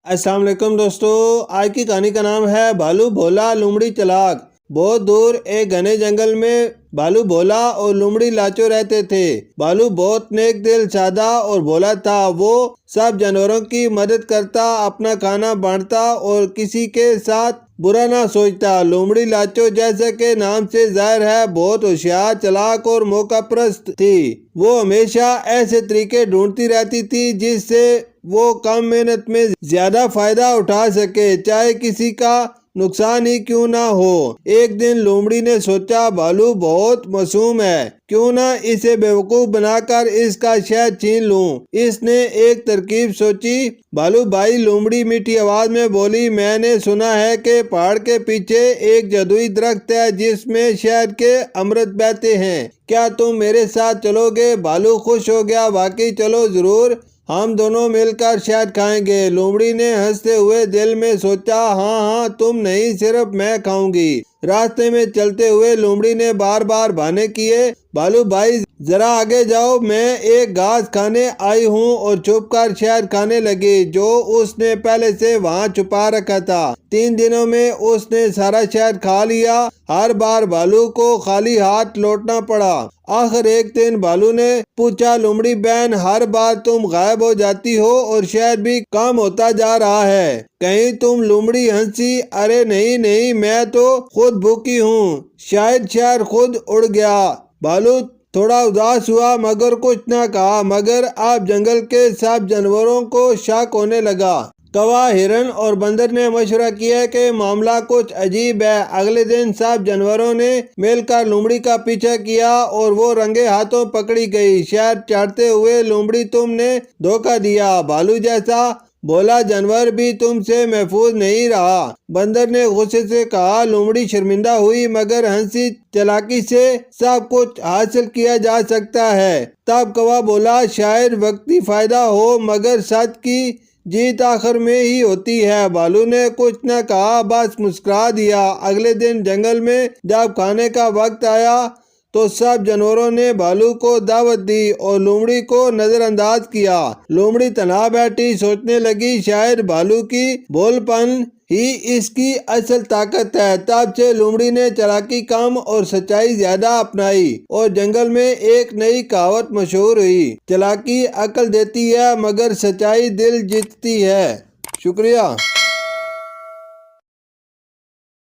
अस्सलाम वालेकुम दोस्तों। आज की कहानी का नाम है भालू भोला लोमड़ी चालाक। बहुत दूर एक घने जंगल में भालू भोला और लोमड़ी लाचो रहते थे। भालू बहुत नेक दिल, सादा और भोला था। वो सब जानवरों की मदद करता, अपना खाना बांटता और किसी के साथ बुरा ना सोचता। लोमड़ी लाचो जैसे के नाम से जाहिर है बहुत होशियार, चालाक और मौका परस्त थी। वो हमेशा ऐसे तरीके ढूंढती रहती थी जिससे वो कम मेहनत में ज्यादा फायदा उठा सके, चाहे किसी का नुकसान ही क्यों ना हो। एक दिन लोमड़ी ने सोचा भालू बहुत मासूम है, क्यों ना इसे बेवकूफ बनाकर इसका शहद छीन लूं। इसने एक तरकीब सोची। भालू भाई, लोमड़ी मीठी आवाज में बोली, मैंने सुना है कि पहाड़ के पीछे एक जादुई दरख्त है जिसमें शहद के अमृत बहते हैं। क्या तुम मेरे साथ चलोगे? भालू खुश हो गया, वाकई चलो जरूर, हम दोनों मिलकर शहद खाएंगे। लोमड़ी ने हंसते हुए दिल में सोचा, हाँ हाँ, तुम नहीं सिर्फ मैं खाऊंगी। रास्ते में चलते हुए लोमड़ी ने बार बार बहाने किए, भालू भाई जरा आगे जाओ, मैं एक घास खाने आई हूँ, और छुपकर शहद खाने लगी जो उसने पहले से वहाँ छुपा रखा था। 3 दिनों में उसने सारा शहद खा लिया। हर बार भालू को खाली हाथ लौटना पड़ा। आखिर एक दिन भालू ने पूछा, लोमड़ी बहन, हर बार तुम गायब हो जाती हो और शहद भी कम होता जा रहा है, कहीं तुम? लोमड़ी हंसी, अरे नहीं नहीं, मैं तो खुद भूखी हूँ, शायद शहद खुद उड़ गया। भालू थोड़ा उदास हुआ मगर कुछ न कहा। मगर अब जंगल के सब जानवरों को शक होने लगा। कौवा, हिरन और बंदर ने मशवरा किया कि मामला कुछ अजीब है। अगले दिन सब जानवरों ने मिलकर लोमड़ी का पीछा किया और वो रंगे हाथों पकड़ी गई। शहद चाटते हुए, लोमड़ी तुमने धोखा दिया, भालू जैसा भोला जानवर भी तुमसे महफूज नहीं रहा। बंदर ने गुस्से से कहा। लोमड़ी शर्मिंदा हुई मगर हंसी, चालाकी से सब कुछ हासिल किया जा सकता है। तब कौवा बोला, शायद वक्ती फायदा हो मगर सच की जीत आखिर में ही होती है। भालू ने कुछ न कहा, बस मुस्कुरा दिया। अगले दिन जंगल में जब खाने का वक्त आया तो सब जानवरों ने भालू को दावत दी और लोमड़ी को नजरअंदाज किया। लोमड़ी तनहा बैठी सोचने लगी, शायद भालू की भोलपन ही इसकी असल ताकत है। तब से लोमड़ी ने चालाकी कम और सच्चाई ज्यादा अपनाई और जंगल में एक नई कहावत मशहूर हुई, चालाकी अकल देती है मगर सच्चाई दिल जीतती है। शुक्रिया।